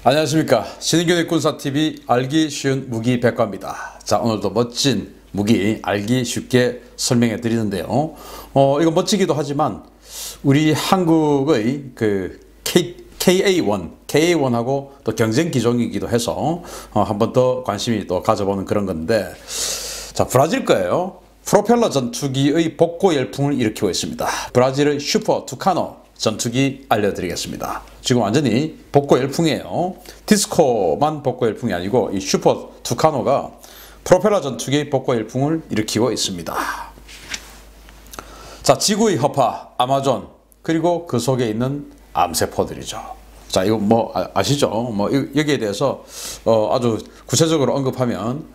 안녕하십니까. 신인균의 군사TV 알기 쉬운 무기 백과입니다. 자, 오늘도 멋진 무기 알기 쉽게 설명해 드리는데요. 이거 멋지기도 하지만 우리 한국의 그 KA1하고 또 경쟁 기종이기도 해서 한 번 더 관심이 또 가져보는 그런 건데, 자, 브라질 거예요. 프로펠러 전투기의 복고 열풍을 일으키고 있습니다. 브라질의 슈퍼 투카노 전투기 알려드리겠습니다. 지금 완전히 복고 열풍이에요. 디스코만 복고 열풍이 아니고 이 슈퍼 투카노가 프로펠러 전투기의 복고 열풍을 일으키고 있습니다. 자, 지구의 허파 아마존, 그리고 그 속에 있는 암세포들이죠. 자, 이거 뭐 아시죠? 뭐 여기에 대해서 아주 구체적으로 언급하면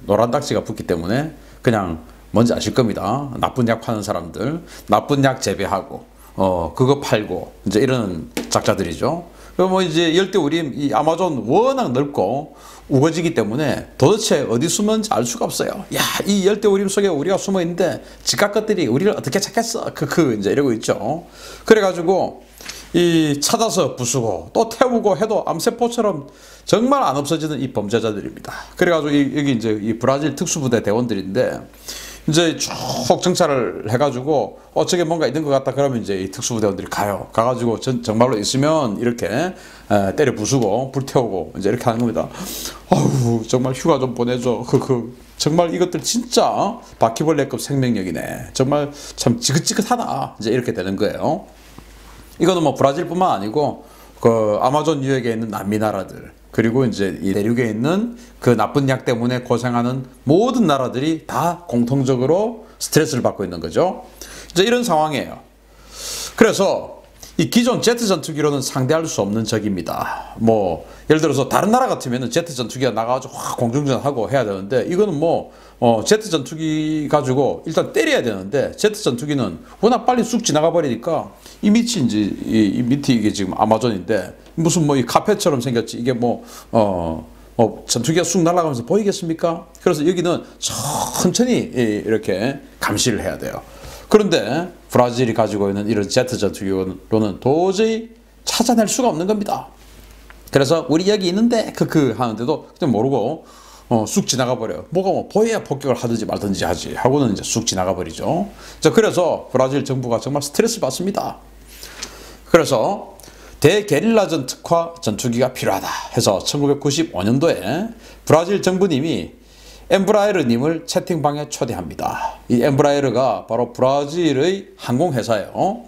노란 딱지가 붙기 때문에 그냥 뭔지 아실 겁니다. 나쁜 약 파는 사람들, 나쁜 약 재배하고 그거 팔고 이제 이런 작자들이죠. 뭐 이제 열대우림, 이 아마존 워낙 넓고 우거지기 때문에 도대체 어디 숨었는지 알 수가 없어요. 야, 이 열대우림 속에 우리가 숨어 있는데 지각 것들이 우리를 어떻게 찾겠어? 이제 이러고 있죠. 그래가지고 이 찾아서 부수고 또 태우고 해도 암세포처럼 정말 안 없어지는 이 범죄자들입니다. 그래가지고 여기 이제 이 브라질 특수부대 대원들인데, 이제 쭉 정찰을 해가지고 저게 뭔가 있는 것 같다 그러면 이제 이 특수부대원들이 가가지고 정말로 있으면 이렇게 때려 부수고 불태우고 이제 이렇게 하는 겁니다. 아우, 정말 휴가 좀 보내줘. 정말 이것들 진짜 바퀴벌레급 생명력이네. 정말 참 지긋지긋하다. 이제 이렇게 되는 거예요. 이거는 뭐 브라질뿐만 아니고 그 아마존 유역에 있는 남미 나라들, 그리고 이제 이 대륙에 있는 그 나쁜 약 때문에 고생하는 모든 나라들이 다 공통적으로 스트레스를 받고 있는 거죠. 이제 이런 상황이에요. 그래서 이 기존 제트 전투기로는 상대할 수 없는 적입니다. 뭐 예를 들어서 다른 나라 같으면 제트 전투기가 나가가지고 공중전하고 해야 되는데, 이거는 뭐 제트 전투기 가지고 일단 때려야 되는데, 제트 전투기는 워낙 빨리 쑥 지나가 버리니까 이 밑이 이제 이 밑이 이게 지금 아마존인데 무슨 뭐 이 카페처럼 생겼지, 이게 전투기가 쑥 날아가면서 보이겠습니까? 그래서 여기는 천천히 이렇게 감시를 해야 돼요. 그런데 브라질이 가지고 있는 이런 제트 전투기로는 도저히 찾아낼 수가 없는 겁니다. 그래서 우리 여기 있는데 하는데도 그냥 모르고 쑥 지나가 버려요. 뭐가 뭐 보여야 폭격을 하든지 말든지 하지 하고는 이제 쑥 지나가 버리죠. 자, 그래서 브라질 정부가 정말 스트레스 받습니다. 그래서 대게릴라전 특화 전투기가 필요하다 해서 1995년도에 브라질 정부님이 엠브라에르님을 채팅방에 초대합니다. 이 엠브라에르가 바로 브라질의 항공회사예요.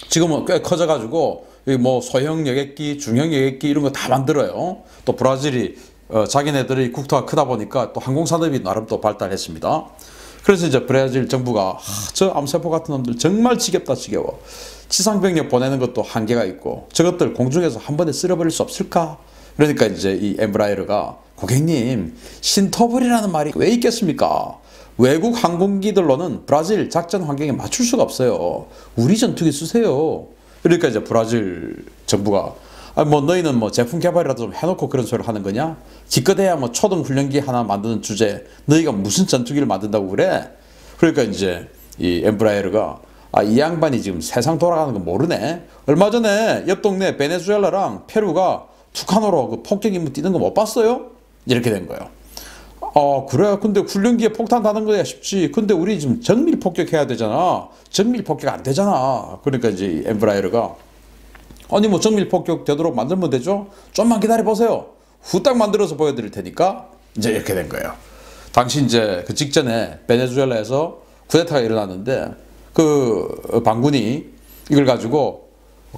지금은 꽤 커져가지고 뭐 소형 여객기, 중형 여객기 이런 거 다 만들어요. 또 브라질이 자기네들의 국토가 크다 보니까 또 항공산업이 나름 또 발달했습니다. 그래서 이제 브라질 정부가 저 암세포 같은 놈들 정말 지겹다 지겨워. 지상병력 보내는 것도 한계가 있고 저것들 공중에서 한 번에 쓸어버릴 수 없을까? 그러니까 이제 이 엠브라에르가, 고객님, 신토불이라는 말이 왜 있겠습니까? 외국 항공기들로는 브라질 작전 환경에 맞출 수가 없어요. 우리 전투기 쓰세요. 그러니까 이제 브라질 정부가 뭐 너희는 뭐 제품 개발이라도 좀 해놓고 그런 소리를 하는 거냐? 기껏해야 뭐 초등 훈련기 하나 만드는 주제에 너희가 무슨 전투기를 만든다고 그래? 그러니까 이제 이 엠브라에르가 이 양반이 지금 세상 돌아가는 거 모르네. 얼마 전에 옆 동네 베네수엘라랑 페루가 투카노로 그 폭격 임무 뛰는 거 못 봤어요? 이렇게 된 거예요. 그래. 근데 훈련기에 폭탄 다는 거야 쉽지. 근데 우리 지금 정밀 폭격해야 되잖아. 정밀 폭격 안 되잖아. 그러니까 이제 엠브라에르가 아니 뭐 정밀 폭격 되도록 만들면 되죠. 좀만 기다려 보세요. 후딱 만들어서 보여드릴 테니까 이제 이렇게 된 거예요. 당시 이제 그 직전에 베네수엘라에서 쿠데타가 일어났는데 그 반군이 이걸 가지고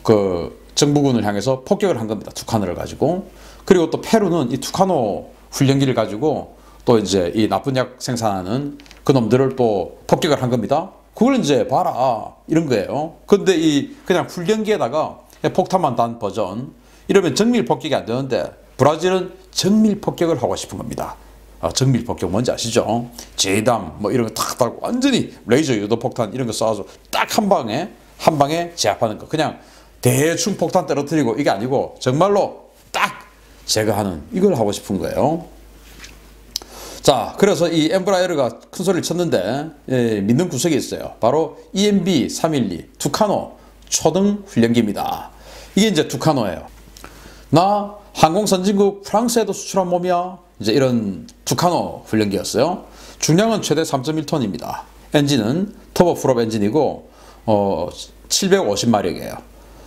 그 정부군을 향해서 폭격을 한 겁니다. 투카노를 가지고. 그리고 또 페루는 이 투카노 훈련기를 가지고 또 이제 이 나쁜 약 생산하는 그 놈들을 또 폭격을 한 겁니다. 그걸 이제 봐라 이런 거예요. 근데 이 그냥 훈련기에다가 폭탄만 단 버전, 이러면 정밀 폭격이 안 되는데 브라질은 정밀 폭격을 하고 싶은 겁니다. 정밀 폭격 뭔지 아시죠? 제담 뭐 이런 거 탁 달고 완전히 레이저 유도 폭탄 이런 거 쏴서 딱 한 방에 제압하는 거. 그냥 대충 폭탄 떨어뜨리고 이게 아니고 정말로 딱 제거하는, 이걸 하고 싶은 거예요. 자, 그래서 이 엠브라에르가 큰 소리를 쳤는데 믿는 구석이 있어요. 바로 EMB 312 투카노 초등 훈련기입니다. 이게 이제 투카노예요. 나 항공 선진국 프랑스에도 수출한 몸이야. 이제 이런 투카노 훈련기였어요. 중량은 최대 3.1톤입니다. 엔진은 터보 풀업 엔진이고 750마력이에요.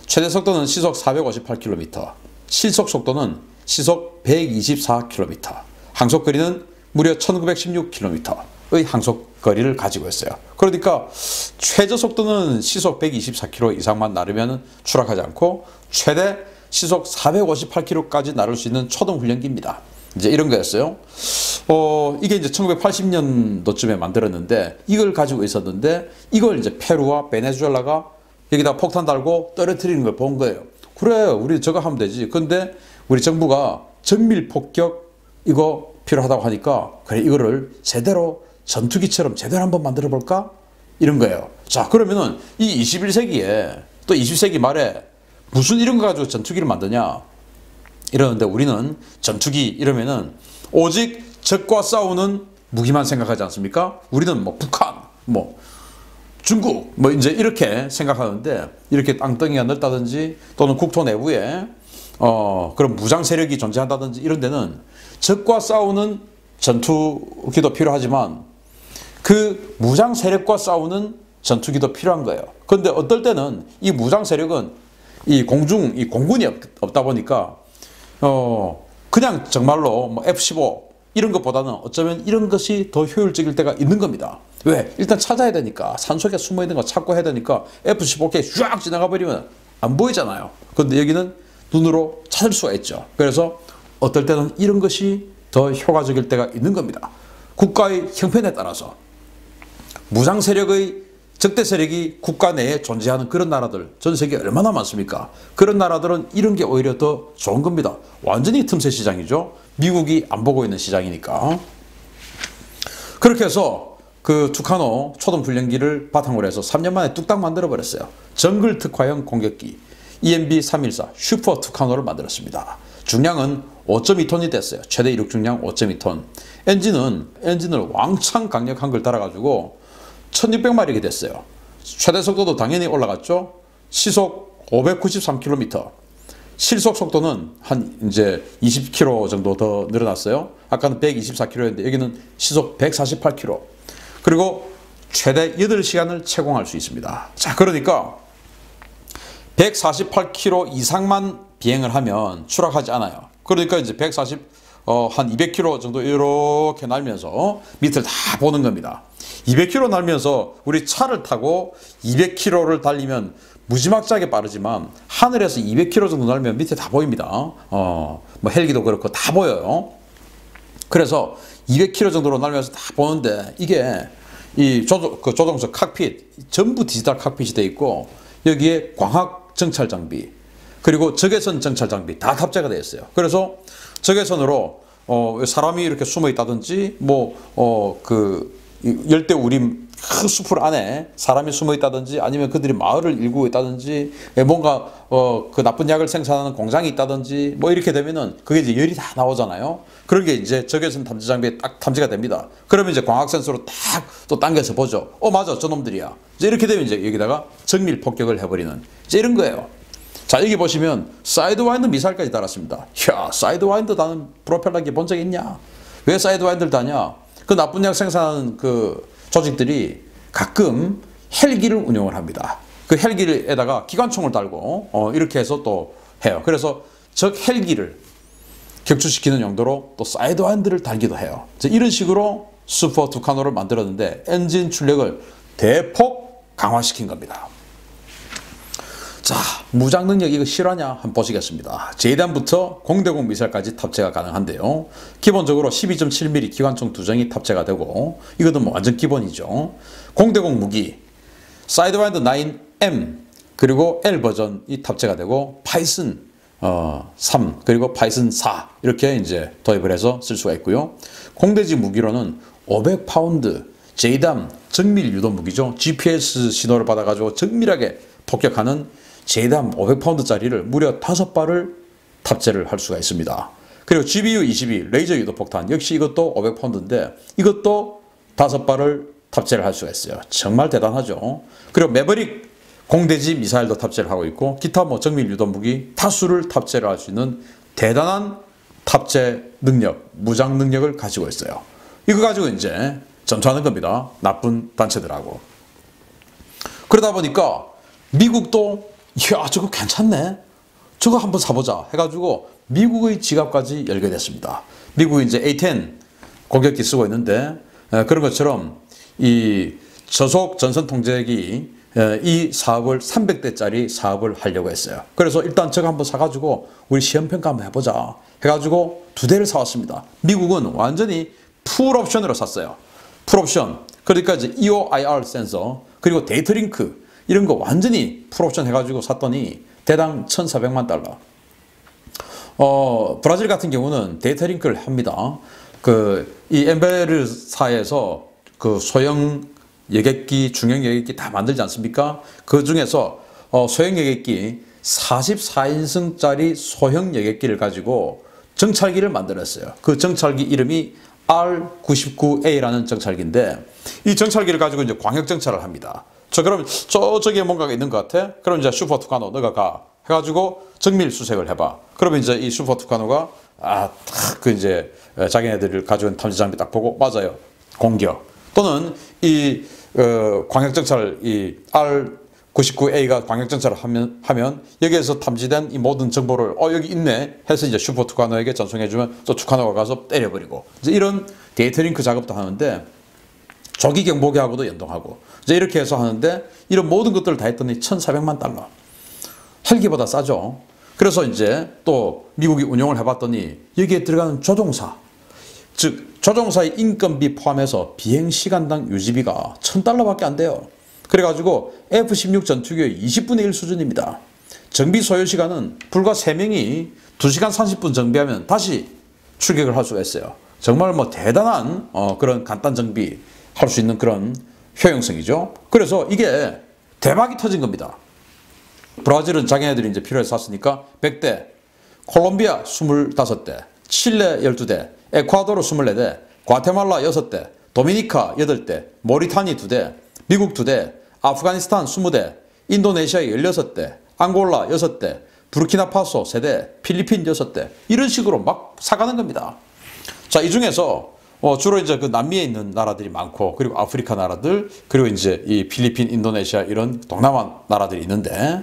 최대 속도는 시속 458km, 실속 속도는 시속 124km, 항속거리는 무려 1916km의 항속거리를 가지고 있어요. 그러니까 최저 속도는 시속 124km 이상만 나르면 추락하지 않고 최대 시속 458km까지 나를 수 있는 초등 훈련기입니다. 이제 이런 거였어요. 이게 이제 1980년도쯤에 만들었는데 이걸 가지고 있었는데 이걸 이제 페루와 베네수엘라가 여기다 폭탄 달고 떨어뜨리는 걸 본 거예요. 그래, 우리 저거 하면 되지. 근데 우리 정부가 정밀 폭격 이거 필요하다고 하니까 그래, 이거를 제대로 전투기처럼 제대로 한번 만들어 볼까? 이런 거예요. 자, 그러면은 이 21세기에 또 20세기 말에 무슨 이런 거 가지고 전투기를 만드냐? 이러는데 우리는 전투기 이러면은 오직 적과 싸우는 무기만 생각하지 않습니까? 우리는 뭐 북한, 뭐 중국, 뭐 이제 이렇게 생각하는데 이렇게 땅덩이가 넓다든지 또는 국토 내부에 그런 무장 세력이 존재한다든지 이런 데는 적과 싸우는 전투기도 필요하지만 그 무장 세력과 싸우는 전투기도 필요한 거예요. 그런데 어떨 때는 이 무장 세력은 이 공군이 없다 보니까 그냥 정말로 뭐 F-15 이런 것보다는 어쩌면 이런 것이 더 효율적일 때가 있는 겁니다. 왜? 일단 찾아야 되니까 산속에 숨어 있는 거 찾고 해야 되니까 F-15가 쫙 지나가 버리면 안 보이잖아요. 그런데 여기는 눈으로 찾을 수가 있죠. 그래서 어떨 때는 이런 것이 더 효과적일 때가 있는 겁니다. 국가의 형편에 따라서 무장 세력의 적대 세력이 국가 내에 존재하는 그런 나라들 전 세계에 얼마나 많습니까? 그런 나라들은 이런 게 오히려 더 좋은 겁니다. 완전히 틈새 시장이죠. 미국이 안 보고 있는 시장이니까. 그렇게 해서 그 투카노 초등훈련기를 바탕으로 해서 3년 만에 뚝딱 만들어 버렸어요. 정글 특화형 공격기 EMB-314 슈퍼 투카노를 만들었습니다. 중량은 5.2톤이 됐어요. 최대 이륙 중량 5.2톤. 엔진을 왕창 강력한 걸 달아가지고 1600마력이 됐어요. 최대 속도도 당연히 올라갔죠. 시속 593km. 실속 속도는 한 이제 20km 정도 더 늘어났어요. 아까는 124km였는데 여기는 시속 148km. 그리고 최대 8시간을 채공할 수 있습니다. 자, 그러니까 148km 이상만 비행을 하면 추락하지 않아요. 그러니까 이제 한 200km 정도 이렇게 날면서 밑을 다 보는 겁니다. 200km 날면서 우리 차를 타고 200km를 달리면 무지막지하게 빠르지만 하늘에서 200km 정도 날면 밑에 다 보입니다. 뭐 헬기도 그렇고 다 보여요. 그래서 200km 정도로 날면서 다 보는데 이게 이 조종석 칵핏 전부 디지털 칵핏이 돼 있고 여기에 광학 정찰 장비 그리고 적외선 정찰 장비 다 탑재가 되어 있어요. 그래서 적외선으로 사람이 이렇게 숨어 있다든지 열대 우림 큰 숲을 안에 사람이 숨어 있다든지 아니면 그들이 마을을 일구고 있다든지 뭔가 그 나쁜 약을 생산하는 공장이 있다든지 뭐 이렇게 되면은 그게 이제 열이 다 나오잖아요. 그런 게 이제 적외선 탐지 장비에 딱 탐지가 됩니다. 그러면 이제 광학 센서로 딱 또 당겨서 보죠. 맞아, 저놈들이야. 이제 이렇게 되면 이제 여기다가 정밀 폭격을 해버리는 이제 이런 거예요. 자, 여기 보시면 사이드와인드 미사일까지 달았습니다. 이야, 사이드와인드 다는 프로펠러기 본 적 있냐? 왜 사이드와인드를 다냐? 그 나쁜 약 생산하는 그 조직들이 가끔 헬기를 운용을 합니다. 그 헬기에다가 기관총을 달고 이렇게 해서 또 해요. 그래서 적 헬기를 격추시키는 용도로 또 사이드와인드를 달기도 해요. 이런 식으로 슈퍼 투카노를 만들었는데 엔진 출력을 대폭 강화시킨 겁니다. 자, 무장 능력 이거 실화냐 한번 보시겠습니다. 제이단부터 공대공 미사일까지 탑재가 가능한데요. 기본적으로 12.7mm 기관총 2정이 탑재가 되고 이것도 뭐 완전 기본이죠. 공대공 무기 사이드와인드 9M 그리고 L 버전이 탑재가 되고 파이슨 3 그리고 파이슨 4 이렇게 이제 도입을 해서 쓸 수가 있고요. 공대지 무기로는 500파운드 제이담 정밀 유도 무기죠. GPS 신호를 받아가지고 정밀하게 폭격하는 제이담 500파운드짜리를 무려 5발을 탑재를 할 수가 있습니다. 그리고 GBU-22 레이저 유도 폭탄 역시 이것도 500파운드인데 이것도 5발을 탑재를 할 수가 있어요. 정말 대단하죠. 그리고 매버릭 공대지 미사일도 탑재를 하고 있고 기타 뭐 정밀 유도 무기 다수를 탑재를 할 수 있는 대단한 탑재 능력, 무장 능력을 가지고 있어요. 이거 가지고 이제 전투하는 겁니다. 나쁜 단체들하고. 그러다 보니까 미국도 야 저거 괜찮네. 저거 한번 사보자 해가지고 미국의 지갑까지 열게 됐습니다. 미국이 이제 A-10 공격기 쓰고 있는데 그런 것처럼 이 저속 전선 통제기 이 사업을 300대짜리 사업을 하려고 했어요. 그래서 일단 저거 한번 사가지고 우리 시험평가 한번 해보자 해가지고 2대를 사왔습니다. 미국은 완전히 풀옵션으로 샀어요. 풀옵션. 그러니까 이제 EOIR 센서 그리고 데이터 링크 이런 거 완전히 풀옵션 해가지고 샀더니 대당 1,400만 달러. 브라질 같은 경우는 데이터 링크를 합니다. 이 엠베르사에서 그 소형 여객기, 중형 여객기 다 만들지 않습니까? 그 중에서 소형 여객기 44인승짜리 소형 여객기를 가지고 정찰기를 만들었어요. 그 정찰기 이름이 R-99A라는 정찰기인데 이 정찰기를 가지고 이제 광역 정찰을 합니다. 그럼 저쪽에 뭔가가 있는 것 같아? 그럼 이제 슈퍼 투카노 너가 가 해가지고 정밀 수색을 해봐. 그러면 이제 이 슈퍼 투카노가 이제 자기네들을 가지고 있는 탐지 장비 딱 보고 맞아요. 공격. 또는 이 광역 정찰 이 R-99A가 광역 정찰을 하면 여기에서 탐지된 이 모든 정보를 여기 있네 해서 이제 슈퍼 투카노에게 전송해주면 또 투카노가 가서 때려버리고 이제 이런 데이터 링크 작업도 하는데 조기 경보기하고도 연동하고 이제 이렇게 해서 하는데 이런 모든 것들을 다 했더니 1,400만 달러. 헬기보다 싸죠. 그래서 이제 또 미국이 운용을 해봤더니 여기에 들어가는 조종사, 즉 조종사의 인건비 포함해서 비행시간당 유지비가 1,000달러밖에 안 돼요. 그래가지고 F-16 전투기의 20분의 1 수준입니다. 정비 소요 시간은 불과 3명이 2시간 30분 정비하면 다시 출격을 할 수가 있어요. 정말 뭐 대단한 그런 간단 정비 할 수 있는 그런 효용성이죠. 그래서 이게 대박이 터진 겁니다. 브라질은 자기네들이 이제 필요해서 샀으니까 100대, 콜롬비아 25대, 칠레 12대, 에콰도르 24대, 과테말라 6대, 도미니카 8대, 모리타니 2대, 미국 2대, 아프가니스탄 20대, 인도네시아 16대, 앙골라 6대, 부르키나파소 3대, 필리핀 6대 이런 식으로 막 사가는 겁니다. 자, 이 중에서 주로 이제 그 남미에 있는 나라들이 많고 그리고 아프리카 나라들 그리고 이제 이 필리핀, 인도네시아 이런 동남아 나라들이 있는데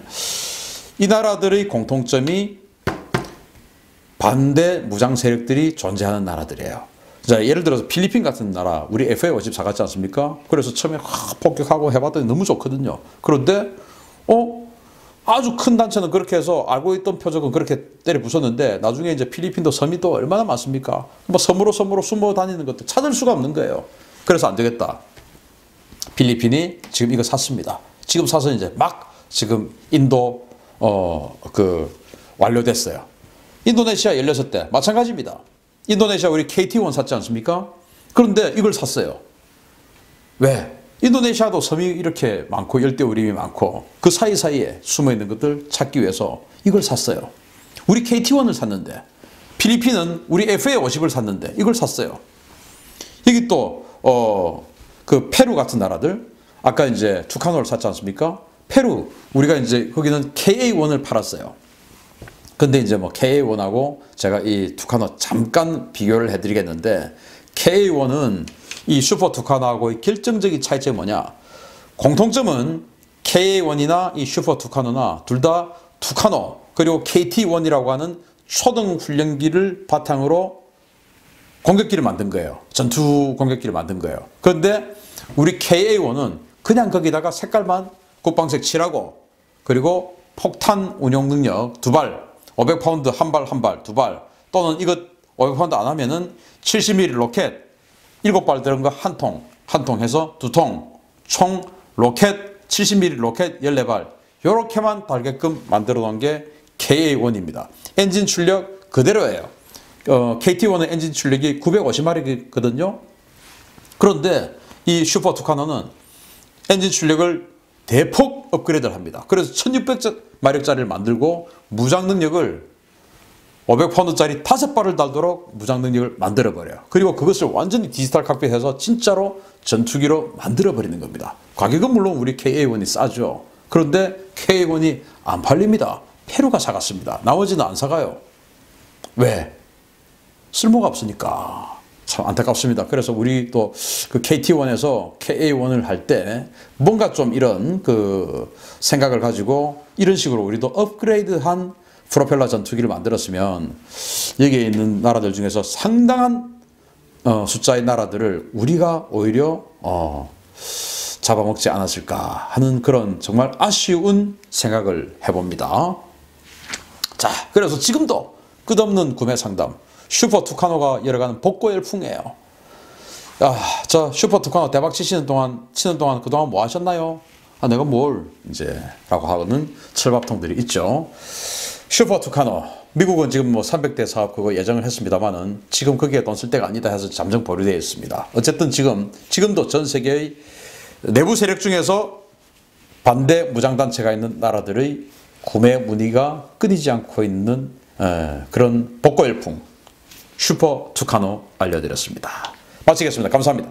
이 나라들의 공통점이 반대 무장 세력들이 존재하는 나라들이에요. 자, 예를 들어서 필리핀 같은 나라 우리 FA-54 같지 않습니까? 그래서 처음에 폭격하고 해봤더니 너무 좋거든요. 그런데 아주 큰 단체는 그렇게 해서 알고 있던 표적은 그렇게 때려 부쉈는데 나중에 이제 필리핀도 섬이 또 얼마나 많습니까? 뭐 섬으로 숨어 다니는 것도 찾을 수가 없는 거예요. 그래서 안 되겠다. 필리핀이 지금 이거 샀습니다. 지금 사서 이제 막 지금 인도 완료됐어요. 인도네시아 16대 마찬가지입니다. 인도네시아 우리 KT-1 샀지 않습니까? 그런데 이걸 샀어요. 왜? 인도네시아도 섬이 이렇게 많고 열대우림이 많고 그 사이사이에 숨어있는 것들 찾기 위해서 이걸 샀어요. 우리 KT-1을 샀는데 필리핀은 우리 FA-50을 샀는데 이걸 샀어요. 여기 또 그 페루 같은 나라들 아까 이제 투카노를 샀지 않습니까? 페루 우리가 이제 거기는 KA-1을 팔았어요. 근데 이제 뭐 KA-1하고 제가 이 투카노 잠깐 비교를 해드리겠는데 KA-1은 이 슈퍼 투카노하고의 결정적인 차이점이 뭐냐? 공통점은 KA-1이나 이 슈퍼 투카노나 둘 다 투카노 그리고 KT-1이라고 하는 초등 훈련기를 바탕으로 공격기를 만든 거예요. 전투 공격기를 만든 거예요. 그런데 우리 KA-1은 그냥 거기다가 색깔만 국방색 칠하고 그리고 폭탄 운용 능력 2발 500파운드 한 발 2발 또는 이것 500파운드 안 하면은 70mm 로켓 7발 들은 거 한 통 해서 2통, 총 로켓 70mm 로켓 14발 요렇게만 달게끔 만들어 놓은 게 KA-1입니다. 엔진 출력 그대로예요. KT-1의 엔진 출력이 950마력이거든요. 그런데 이 슈퍼 투카노는 엔진 출력을 대폭 업그레이드를 합니다. 그래서 1600마력짜리를 만들고 무장 능력을 500파운드짜리 5발을 달도록 무장 능력을 만들어버려요. 그리고 그것을 완전히 디지털 칵핏해서 진짜로 전투기로 만들어버리는 겁니다. 가격은 물론 우리 KA-1이 싸죠. 그런데 KA-1이 안 팔립니다. 페루가 사갔습니다. 나머지는 안 사가요. 왜? 쓸모가 없으니까. 참 안타깝습니다. 그래서 우리 또 그 KT1에서 KA1을 할 때 뭔가 좀 이런 그 생각을 가지고 이런 식으로 우리도 업그레이드한 프로펠러 전투기를 만들었으면 여기에 있는 나라들 중에서 상당한 숫자의 나라들을 우리가 오히려 잡아먹지 않았을까 하는 그런 정말 아쉬운 생각을 해봅니다. 자, 그래서 지금도 끝없는 구매 상담, 슈퍼 투카노가 열어가는 복고 열풍이에요. 저 슈퍼 투카노 대박 치는 동안 그동안 뭐 하셨나요? 내가 뭘 이제 라고 하는 철밥통들이 있죠. 슈퍼 투카노, 미국은 지금 뭐 300대 사업 그거 예정을 했습니다만은 지금 거기에 돈 쓸 때가 아니다 해서 잠정 보류되어 있습니다. 어쨌든 지금도 전 세계의 내부 세력 중에서 반대 무장단체가 있는 나라들의 구매 문의가 끊이지 않고 있는 그런 복고 열풍 슈퍼 투카노 알려드렸습니다. 마치겠습니다. 감사합니다.